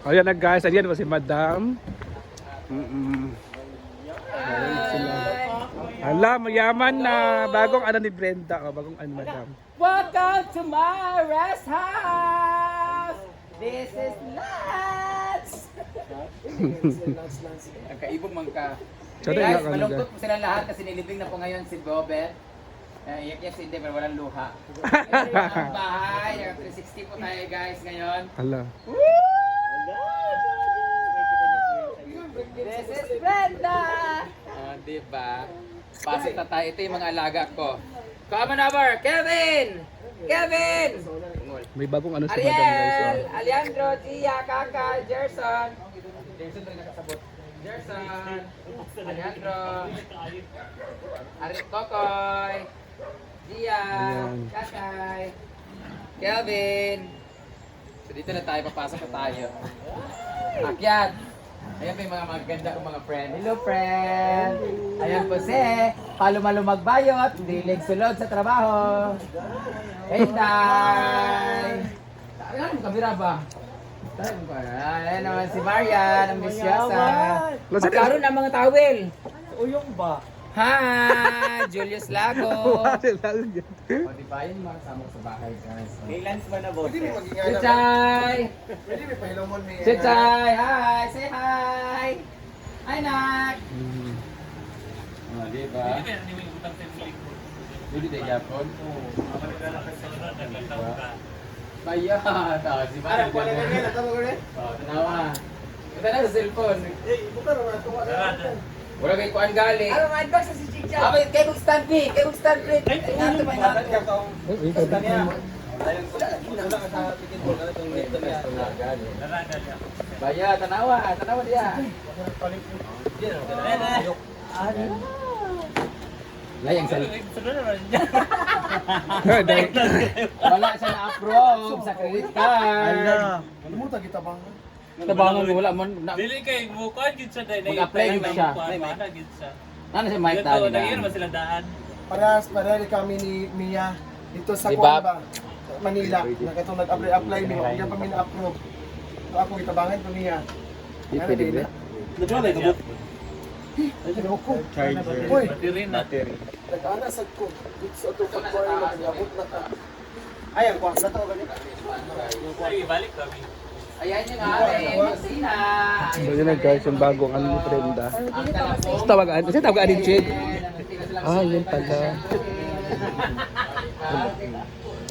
Ayan na guys, ayan po si Madam. Ayan sila. Hala, mayaman na. Bagong ano ni Brenda. O, bagong ano, Madam. Welcome to my rest house! This is Lance! Nagkaibog man ka. Sorry, Guys, ano, malungkot po sila lahat kasi nilibing na po ngayon si Bobet. Iyak-iyak si Inde pero walang luha. Ang bahay, naka 360 po tayo guys ngayon. Hala. This is Brenda! Diba? Pasok na tayo. Ito yung mga alaga ko. Come on over! Kevin! Kevin! May bagong ano si Madam guys. Ariel! Oh. Alejandro, Gia, Kaka, Gerson. Gerson rin nakasabot. Gerson! Alejandro! Arit Kokoy! Gia! Ayan. Kakay! Kelvin! So dito na tayo, papasok na tayo. Akyat! Ayan pa yung mga maganda kong mga friend. Hello friend! Ayan po si Palumalumagbayot, dilig sulod sa trabaho. Hey Day! Ayan mo kabira ba? Ayan naman si Marian, ang misyosa. Magkaroon ng mga tawel. Uyong ba? Hi! Julius Lago! O diba yun mga kasama ko sa bahay guys. Kailan's ba na boss? Chichay! Chichay! Hi! Say hi! Hi, Nak! Oh, diba? Hindi tayo yapon? Bayat! Si Marang pala na nila. Tanawa. Ito na sa cellphone. Wala kayo kuhan galing. Ano mga advice sa si Chichay? Abay, kayo kong stand B! Kayo kong stand B! Ito ba yun? Baya, tanawa, tanawa dia. Layang sa wala siya na-approve sa credit card. Ano mo kita bang? Tabangan wala man. Dili kay mukuan gid sa day Mag-apply gid siya. Mana gid sa. Ano si Mike Dito tadi nagir na? ba sila daan? Parehas kami ni Mia dito sa Di Kuan ba? ba? Manila. Nakatong nag-apply mi. Hindi pa mi na-approve. So ako gitabangan pa Mia. Pwede ba? Nagwala ka mo. Ay, ko. Charger. Uy, Battery na. nag-ana sad ko. Dito sa to pagkuha mag-abot na ka. Ay, ang kwan na to ganito. Ay, balik kami. Ayan yung ating kusina. Ayan na guys, yung bagong ano ni Brenda. Kasi tawagan, kasi tawagan ni Chig. Ah, yun pala.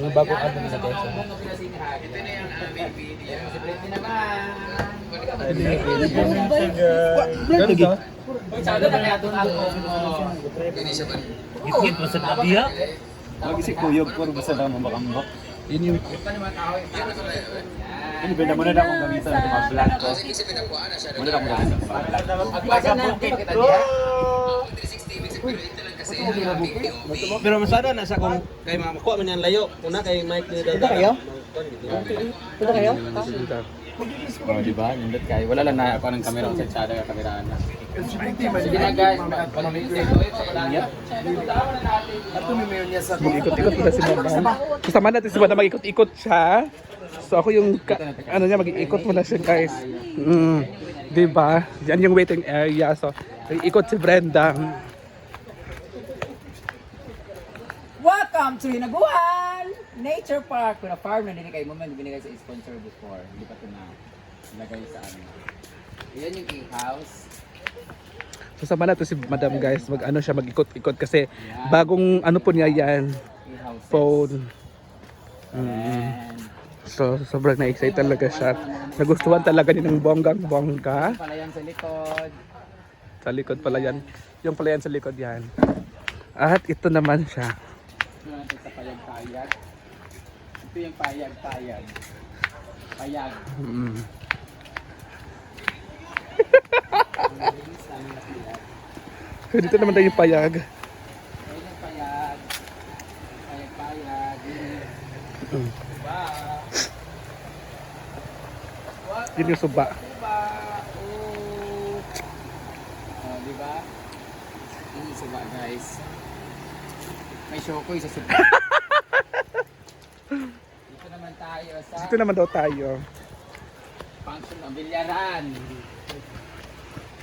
Yung bagong ano nila guys. Ito na yung aming video. Si Brenda naman. Ganun ka? Masyado na kaya doon ako. Git mo sa tabiya. Mag-isip kuyog ko, basta lang mambakambak. Yun yung... Ito naman tao. Ano ba naman na akong gamitan sa mga vlog ko? Muna na akong gamitan sa mga vlog ko. Agpasa na lang kita diya. Pero masada na sa kung kay makuha man yan layo. Una kay Mike ni Dada. kayo? Ito kayo? Oh, di ba? Nindot kayo. Wala lang na ako ng kamera sa tsada ka kameraan na. LGBT man. Sige na guys, pag-video ito sa kanya. Tama na natin. Ato mi mayon niya sa Ikot-ikot na si Madam. Kasama natin si Madam, mag-ikot-ikot siya. So ako yung, ano niya, mag-ikot mo na siya guys. Diba? Yan yung waiting area. So, ikot si Brenda. Welcome to Hinaguan Nature Park. Kuna farm na din kayo mo man binigay sa sponsor before. Hindi pa ito na lagay sa ano. Yan yung house. Kasama natin si Madam guys. Mag-ano siya, mag-ikot-ikot kasi bagong ano po niya yan. Phone. So, sobrang na-excite talaga siya. Nagustuhan talaga niya ng bonggang-bongga. Pala yan sa likod. Sa likod pala yan. Yung pala yan sa likod yan. At ito naman siya. Ano natin sa payag-payag. Ito yung payag-payag. Payag. Dito naman tayo yung payag. Ayan yung payag. Payag-payag. Yun yung suba. Diba? Oh, diba? Yun yung suba guys. May shokoy sa suba. Dito naman tayo sa... Dito naman daw tayo. function ng bilyaran.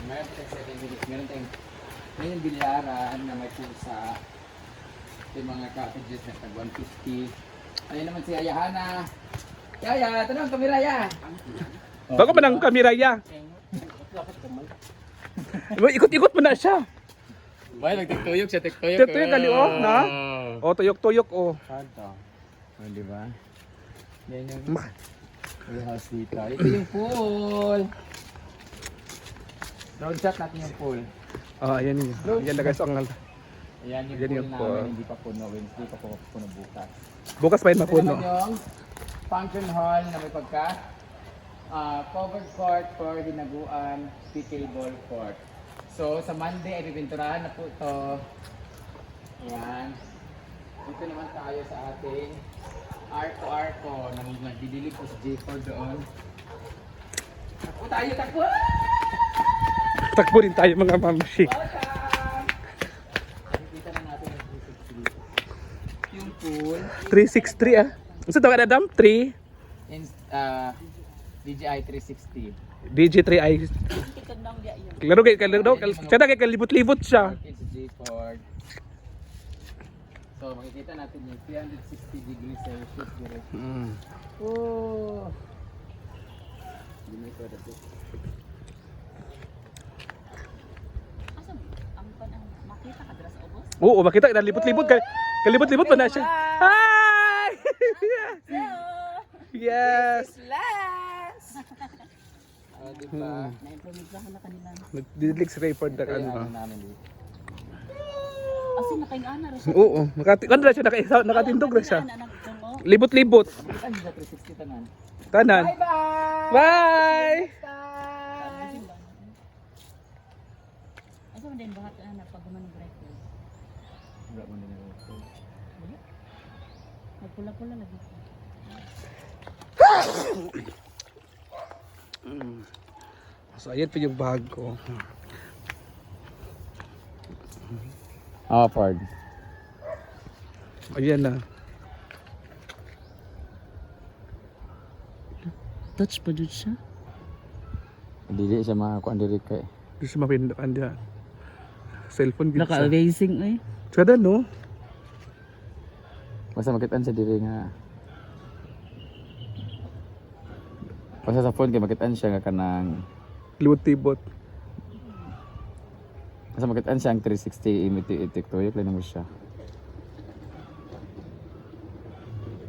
Meron tayong bilyaran na may pusa. Yung mga cottages na tag 150. Ayun naman si Yaya Hana. Yaya, tanong kamera ya. Bago man ang kamera ya. Ikot-ikot mo na siya. Bay, nagtiktuyok siya, tiktuyok. Tuyok kali oh, na? Oh, tuyok-tuyok oh. Sada. Oh, di ba? Yan yung house dito. Ito yung pool. Road shot natin yung pool. Oh, ayan yun. Ayan na guys, ang Ayan yung Yan pool yung namin, pool. hindi pa puno. Wednesday pa po puno bukas. bukas pa yun Ito mapuno. naman yung function hall na may pagka covered court for hinaguan, PK ball court. So, sa Monday ay pipinturahan na po ito. Ayan. Dito naman tayo sa ating arko-arko. Nagdidilig po si J4 doon. Takbo tayo, takbo! Takbo rin tayo mga mamshi. Welcome! Nakikita na natin yung 360. Yung pool. 363 ah. Saan tawag na Adam? 3? In, DJI 360. DJ3i. Laro kay siya na kay kalibot-libot siya. It's J4. So, makikita natin yung 360 degrees Celsius direct. Oh! Hindi may ito dati. Oo, makita na libot-libot kay kalibot-libot pa na siya. Hi! Yes. Oh, diba? Nagdidilig si Rayford na Ito yung ano. ano namin dito. Kasi nakaingana rin siya. Oo, ano na siya nakatindog na siya. Libot-libot. Ano sa 360 tanan? Tanan. Bye-bye! Bye. Asa man din bahat na pag gumanong breakfast. Wala mo din ako. Nagpula-pula lagi. So ayan pa yung bag ko. Ford. Ayan na. Touch pa dun siya. Dili siya makakuha diri kay. Hindi siya mapindakan dyan. Cellphone gid siya. Naka-amazing eh. Sada no? Basta makitaan sa diri nga. Basta sa phone kay makitaan siya nga kanang Libot-libot. basta makitaan siya ang 360 imitik tuyok lang mo siya.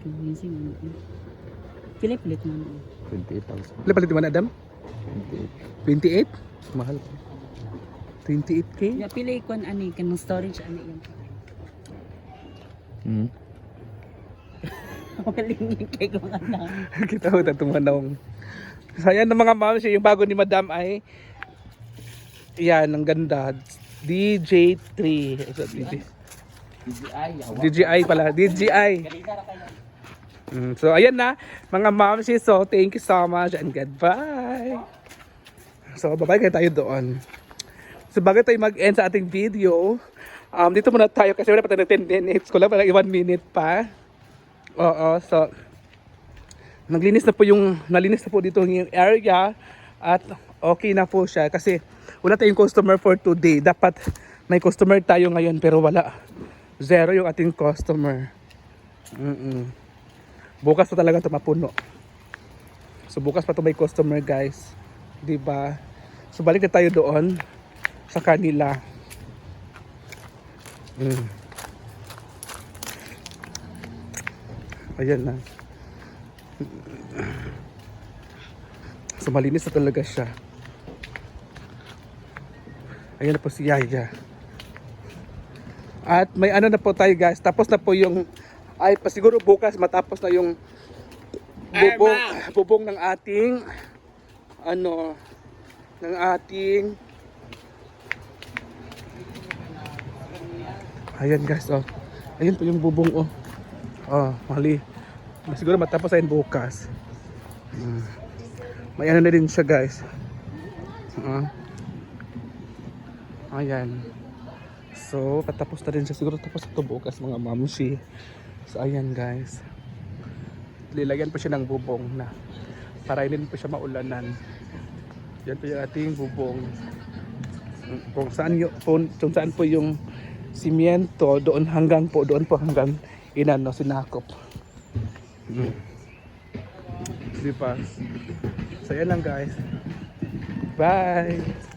Amazing ano eh. Pilit-pilit man eh. 28,000. Ilan palit naman Adam? 28. 28? Mahal po. 28k? Ya pili kon ani kanang storage ani yung. Maling kay ko ana. Kita ko na tumanong. So ayan na mga ma'am, siya yung bago ni Madam ay yan, ang ganda. DJ3. Ito, DJI pala. DJI. So ayan na mga ma'am, so thank you so much and goodbye. So bye-bye kayo tayo doon. So bago tayo mag-end sa ating video, dito muna tayo kasi wala pa tayo ng 10 minutes. Kulang pa lang 1 minute pa. Oo, so nalinis na po dito yung area at okay na po siya kasi wala tayong customer for today. Dapat may customer tayo ngayon pero wala. Zero yung ating customer. Bukas pa talaga ito mapuno. So bukas pa ito may customer guys. Diba? So balik na tayo doon sa kanila. Ayan na. So malinis na talaga siya. Ayan na po si Yaya. At may ano na po tayo guys. Tapos na po yung ay pasiguro bukas matapos na yung bubong ng ating ayan guys oh. Ayun po yung bubong oh. Oh, mali. Siguro matapos na yun bukas. May ano na din siya guys. Ayan. So, patapos na rin siya. Siguro tapos ito bukas mga mamsi. So, ayan guys. Lilagyan pa siya ng bubong na. para hindi po siya maulanan. Yan po yung ating bubong. Kung saan po yung simiento, doon po hanggang inano sinakop. Di ba? So yan lang guys. Bye!